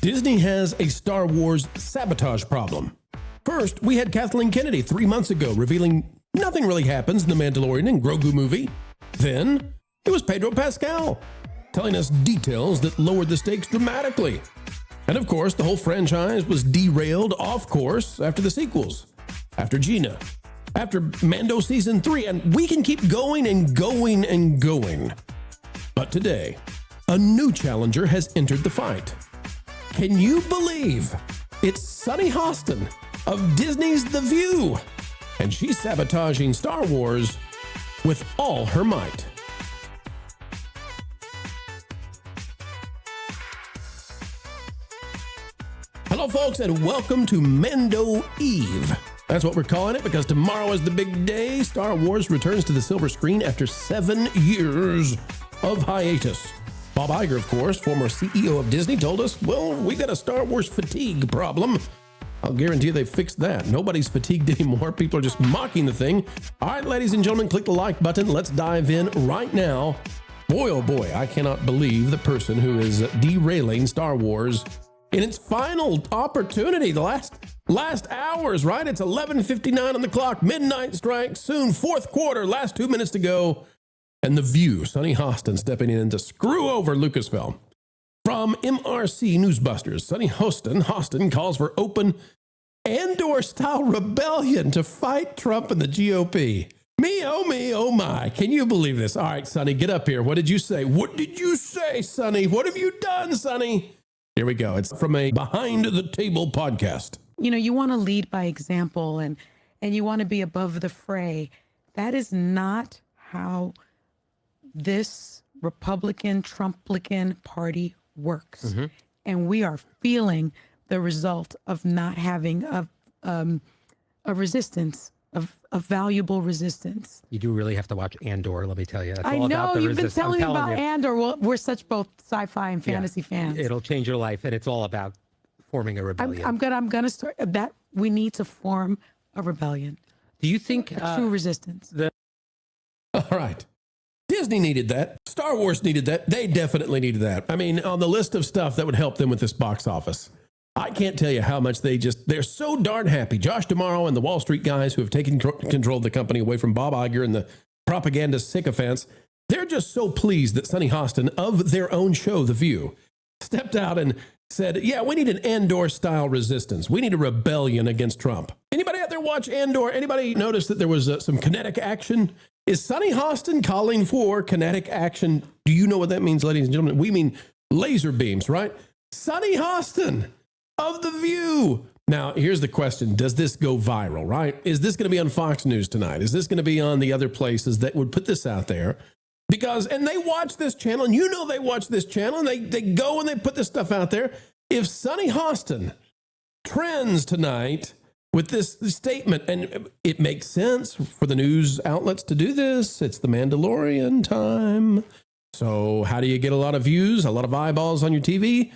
Disney has a Star Wars sabotage problem. First, we had Kathleen Kennedy 3 months ago revealing nothing really happens in the Mandalorian and Grogu movie. Then, it was Pedro Pascal telling us details that lowered the stakes dramatically. And of course, the whole franchise was derailed off course after the sequels, after Gina, after Mando Season 3, and we can keep going and going and going. But today, a new challenger has entered the fight. Can you believe it's Sunny Hostin of Disney's The View, and she's sabotaging Star Wars with all her might. Hello, folks, and welcome to Mando Eve. That's what we're calling it because tomorrow is the big day. Star Wars returns to the silver screen after 7 years of hiatus. Bob Iger, of course, former CEO of Disney, told us, well, we got a Star Wars fatigue problem. I'll guarantee you they fixed that. Nobody's fatigued anymore. People are just mocking the thing. All right, ladies and gentlemen, click the like button. Let's dive in right now. Boy, oh boy, I cannot believe the person who is derailing Star Wars in its final opportunity. The last hours, right? It's 11:59 on the clock. Midnight strike soon. Fourth quarter. Last 2 minutes to go. And The View, Sunny Hostin stepping in to screw over Lucasfilm. From MRC Newsbusters, Sunny Hostin calls for open Andor-style rebellion to fight Trump and the GOP. Me, oh my. Can you believe this? All right, Sunny, get up here. What did you say? What did you say, Sunny? What have you done, Sunny? Here we go. It's from a Behind the Table podcast. You know, you want to lead by example and you want to be above the fray. That is not how this Republican, Trumplican party works. Mm-hmm. And we are feeling the result of not having a resistance, of valuable resistance. You do really have to watch Andor, let me tell you. That's I all know, about the you've been telling me about Andor. Well, we're such both sci-fi and fantasy fans. It'll change your life, and it's all about forming a rebellion. I'm gonna start that. We need to form a rebellion. Do you think a true resistance? All right. Disney needed that. Star Wars needed that. They definitely needed that. I mean, on the list of stuff that would help them with this box office, I can't tell you how much they're so darn happy. Josh D'Amaro and the Wall Street guys who have taken control of the company away from Bob Iger and the propaganda sycophants, they're just so pleased that Sunny Hostin of their own show, The View, stepped out and said, yeah, we need an Andor-style resistance. We need a rebellion against Trump. Anybody out there watch Andor? Anybody notice that there was some kinetic action? Is Sunny Hostin calling for kinetic action? Do you know what that means, ladies and gentlemen? We mean laser beams, right? Sunny Hostin of The View. Now, here's the question. Does this go viral, right? Is this going to be on Fox News tonight? Is this going to be on the other places that would put this out there? Because, and they watch this channel, and you know they watch this channel, and they go and they put this stuff out there. If Sunny Hostin trends tonight with this statement, and it makes sense for the news outlets to do this. It's the Mandalorian time. So how do you get a lot of views, a lot of eyeballs on your TV?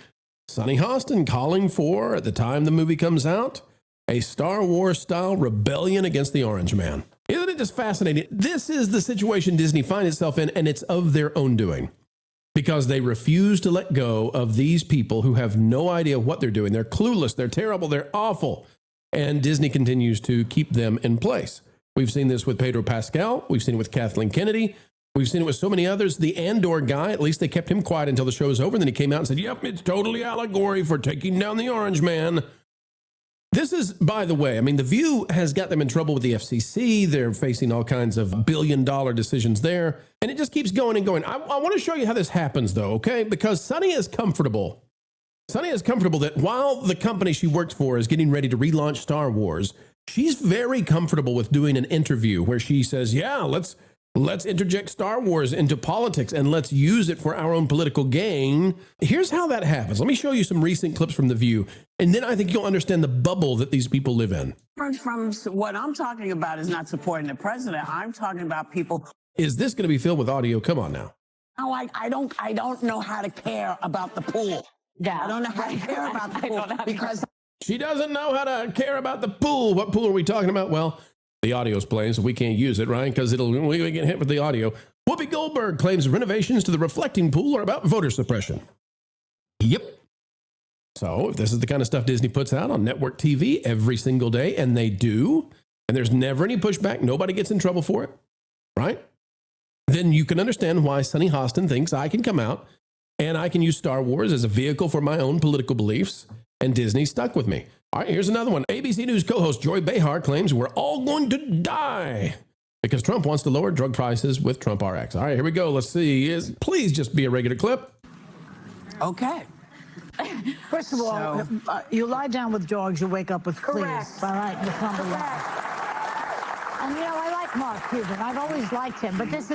Sunny Hostin calling for, at the time the movie comes out, a Star Wars-style rebellion against the Orange Man. Isn't it just fascinating? This is the situation Disney finds itself in, and it's of their own doing. Because they refuse to let go of these people who have no idea what they're doing. They're clueless, they're terrible, they're awful. And Disney continues to keep them in place. We've seen this with Pedro Pascal. We've seen it with Kathleen Kennedy. We've seen it with so many others. The Andor guy, at least they kept him quiet until the show was over. And then he came out and said, yep, it's totally allegory for taking down the Orange Man. This is, by the way, I mean, The View has got them in trouble with the FCC. They're facing all kinds of billion-dollar decisions there. And it just keeps going and going. I want to show you how this happens, though, okay? Because Sunny is comfortable. Sunny is comfortable that while the company she works for is getting ready to relaunch Star Wars, she's very comfortable with doing an interview where she says, yeah, let's interject Star Wars into politics and let's use it for our own political gain. Here's how that happens. Let me show you some recent clips from The View, and then I think you'll understand the bubble that these people live in. From what I'm talking about is not supporting the president. I'm talking about people. Is this going to be filled with audio? Come on now. Oh, I don't know how to care about the pool. Yeah, I don't know how to care about the pool because she doesn't know how to care about the pool. What pool are we talking about? Well, the audio's playing, so we can't use it, right? Because we get hit with the audio. Whoopi Goldberg claims renovations to the reflecting pool are about voter suppression. Yep. So if this is the kind of stuff Disney puts out on network TV every single day, and they do, and there's never any pushback, nobody gets in trouble for it, right? Then you can understand why Sonny Hostin thinks I can come out and I can use Star Wars as a vehicle for my own political beliefs, and Disney's stuck with me. All right, here's another one. ABC News co-host Joy Behar claims we're all going to die because Trump wants to lower drug prices with Trump RX. All right, here we go. Let's see. Please just be a regular clip. Okay. First of all, you lie down with dogs, you wake up with fleas. All right, that's number one. And you know, I like Mark Cuban. I've always liked him, but this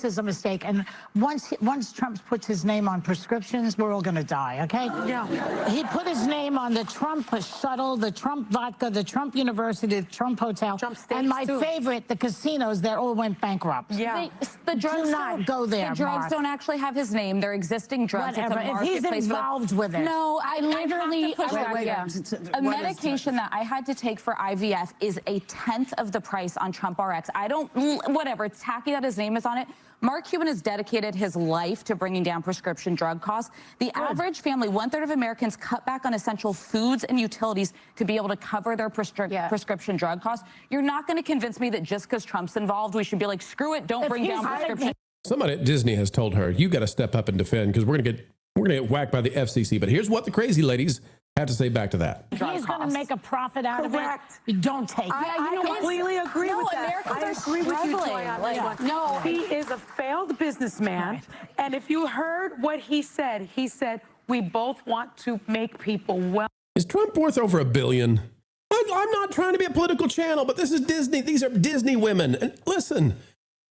is a mistake. And once Trump puts his name on prescriptions, we're all going to die. Okay? Yeah. He put his name on the Trump shuttle, the Trump vodka, the Trump University, the Trump hotel, and my favorite, the casinos that all went bankrupt. Yeah. The drugs do not go there. The drugs Mark. don't actually have his name. They're existing drugs. Whatever. It's a If he's marketplace for- involved with it. No, I literally wait. a medication that I had to take for IVF is a 1/10 of the price on Trump RX. I don't, whatever, it's tacky that his name is on it. Mark Cuban has dedicated his life to bringing down prescription drug costs. The average family, 1/3 of Americans cut back on essential foods and utilities to be able to cover their prescription drug costs. You're not going to convince me that just because Trump's involved, we should be like, screw it, don't bring down prescription. Somebody at Disney has told her, you got to step up and defend because we're going to get whacked by the FCC. But here's what the crazy ladies have to say back to that. He's going to make a profit out of it. Don't take it. I completely agree with that. Americans I agree with you, Joy, on this one. No. He is a failed businessman. And if you heard what he said, we both want to make people well. Is Trump worth over $1 billion? I'm not trying to be a political channel, but this is Disney. These are Disney women. And listen,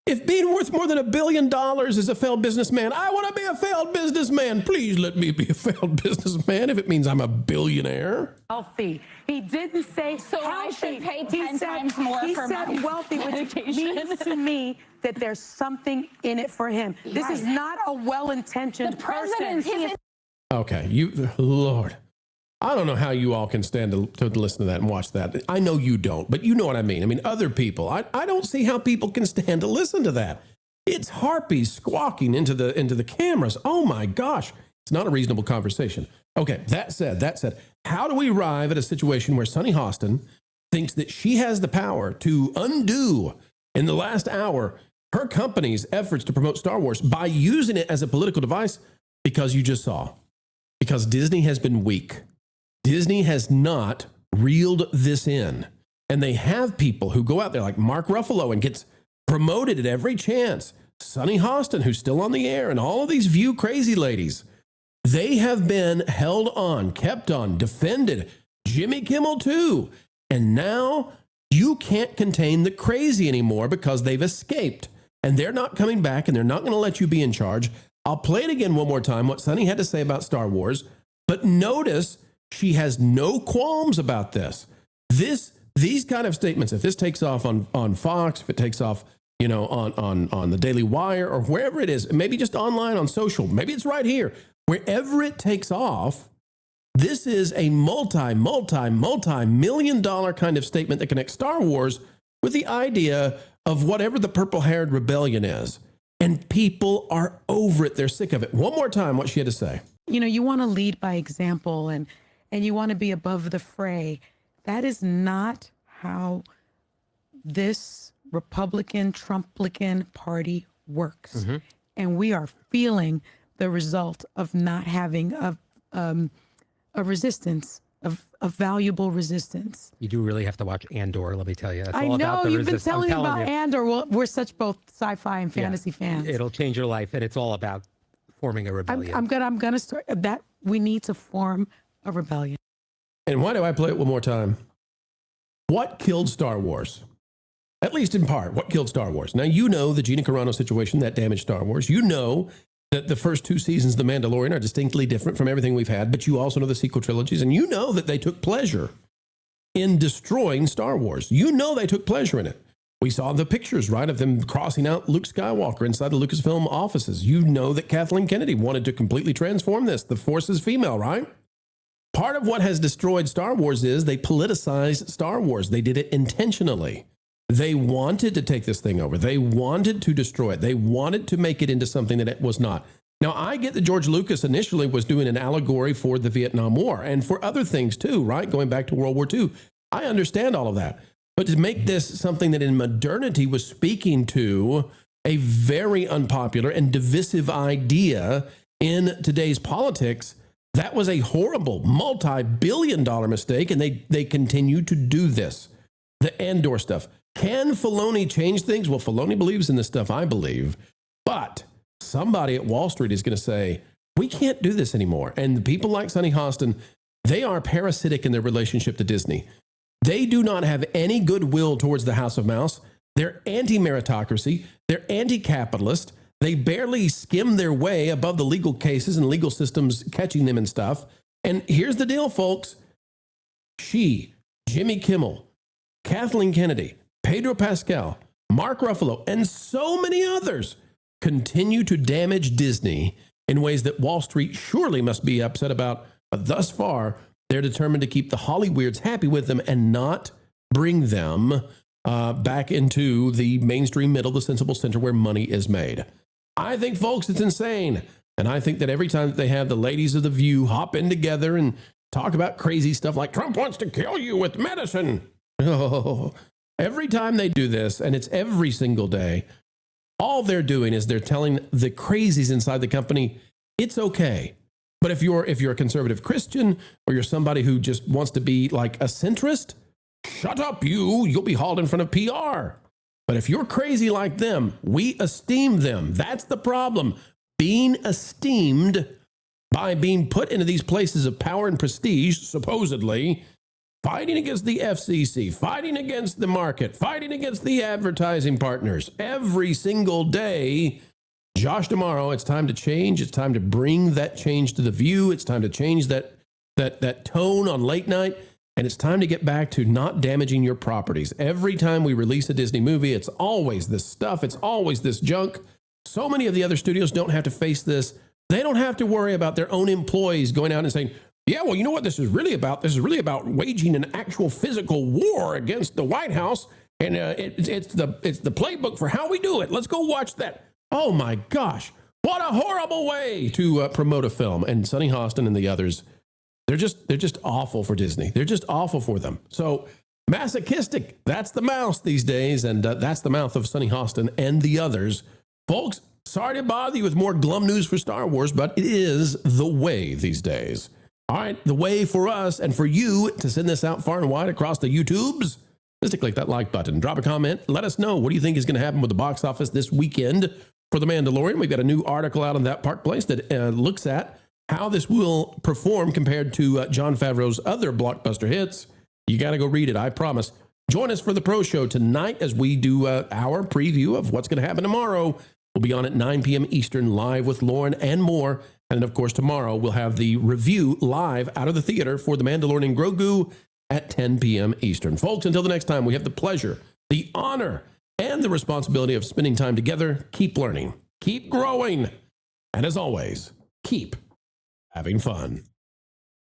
if being worth more than $1 billion is a failed businessman, I want to be a failed businessman. Please let me be a failed businessman if it means I'm a billionaire. Healthy. He didn't say So healthy. I should pay He 10 said- times more he for said my wealthy, which medication. means to me that there's something in it for him. This is not a well-intentioned The person. presidency Okay, Lord. I don't know how you all can stand to listen to that and watch that. I know you don't, but you know what I mean. I mean, other people. I don't see how people can stand to listen to that. It's harpies squawking into the cameras. Oh my gosh. It's not a reasonable conversation. Okay, that said, how do we arrive at a situation where Sonny Hostin thinks that she has the power to undo in the last hour her company's efforts to promote Star Wars by using it as a political device? Because you just saw. Because Disney has been weak. Disney has not reeled this in. And they have people who go out there like Mark Ruffalo and gets promoted at every chance. Sonny Hostin, who's still on the air, and all of these View crazy ladies. They have been held on, kept on, defended. Jimmy Kimmel too. And now you can't contain the crazy anymore because they've escaped. And they're not coming back, and they're not going to let you be in charge. I'll play it again one more time, what Sonny had to say about Star Wars. But notice she has no qualms about this. These kind of statements, if this takes off on Fox, if it takes off, on the Daily Wire or wherever it is, maybe just online on social, maybe it's right here, wherever it takes off, this is a multi-million dollar kind of statement that connects Star Wars with the idea of whatever the purple-haired rebellion is. And people are over it. They're sick of it. One more time, what she had to say. You want to lead by example and you want to be above the fray. That is not how this Republican, Trumplican party works. Mm-hmm. And we are feeling the result of not having a resistance, of valuable resistance. You do really have to watch Andor, let me tell you. It's I all know, about the you've been telling me about you. Andor. Well, we're such both sci-fi and fantasy fans. It'll change your life, and it's all about forming a rebellion. I'm gonna start that. We need to form a rebellion. And why do I play it one more time? What killed Star Wars? At least in part, what killed Star Wars? Now, you know the Gina Carano situation that damaged Star Wars. You know that the first 2 seasons of The Mandalorian are distinctly different from everything we've had, but you also know the sequel trilogies, and you know that they took pleasure in destroying Star Wars. You know they took pleasure in it. We saw the pictures, right, of them crossing out Luke Skywalker inside the Lucasfilm offices. You know that Kathleen Kennedy wanted to completely transform this. The Force is female, right? Part of what has destroyed Star Wars is they politicized Star Wars. They did it intentionally. They wanted to take this thing over. They wanted to destroy it. They wanted to make it into something that it was not. Now, I get that George Lucas initially was doing an allegory for the Vietnam War and for other things too, right? Going back to World War II. I understand all of that. But to make this something that in modernity was speaking to a very unpopular and divisive idea in today's politics, that was a horrible multi-billion-dollar mistake, and they continue to do this. The Andor stuff. Can Filoni change things? Well, Filoni believes in this stuff, I believe. But somebody at Wall Street is going to say, we can't do this anymore. And people like Sonny Hostin, they are parasitic in their relationship to Disney. They do not have any goodwill towards the House of Mouse. They're anti-meritocracy. They're anti-capitalist. They barely skim their way above the legal cases and legal systems catching them and stuff. And here's the deal, folks. Jimmy Kimmel, Kathleen Kennedy, Pedro Pascal, Mark Ruffalo, and so many others continue to damage Disney in ways that Wall Street surely must be upset about. But thus far, they're determined to keep the Hollyweirds happy with them and not bring them back into the mainstream middle, the sensible center where money is made. I think, folks, it's insane. And I think that every time that they have the ladies of The View hop in together and talk about crazy stuff like Trump wants to kill you with medicine. Oh, every time they do this, and it's every single day, all they're doing is they're telling the crazies inside the company, it's okay. But if you're a conservative Christian or you're somebody who just wants to be like a centrist, shut up, you'll be hauled in front of PR. But if you're crazy like them, we esteem them. That's the problem. Being esteemed by being put into these places of power and prestige, supposedly, fighting against the FCC, fighting against the market, fighting against the advertising partners every single day. Josh D'Amaro, it's time to change. It's time to bring that change to The View. It's time to change that tone on late night. And it's time to get back to not damaging your properties. Every time we release a Disney movie, it's always this stuff. It's always this junk. So many of the other studios don't have to face this. They don't have to worry about their own employees going out and saying, yeah, well, you know what this is really about? This is really about waging an actual physical war against the White House. And it's the playbook for how we do it. Let's go watch that. Oh, my gosh. What a horrible way to promote a film. And Sonny Hostin and the others, they're just awful for Disney. They're just awful for them. So masochistic, that's the mouse these days. And that's the mouth of Sonny Hostin and the others. Folks, sorry to bother you with more glum news for Star Wars, but it is the way these days. All right, the way for us and for you to send this out far and wide across the YouTubes is to click that like button, drop a comment, let us know what do you think is going to happen with the box office this weekend for The Mandalorian. We've got a new article out on that Park Place that looks at how this will perform compared to Jon Favreau's other blockbuster hits. You got to go read it, I promise. Join us for the Pro Show tonight as we do our preview of what's going to happen tomorrow. We'll be on at 9 p.m. Eastern, live with Lauren and more. And of course, tomorrow we'll have the review live out of the theater for The Mandalorian and Grogu at 10 p.m. Eastern. Folks, until the next time, we have the pleasure, the honor, and the responsibility of spending time together. Keep learning, keep growing, and as always, keep having fun.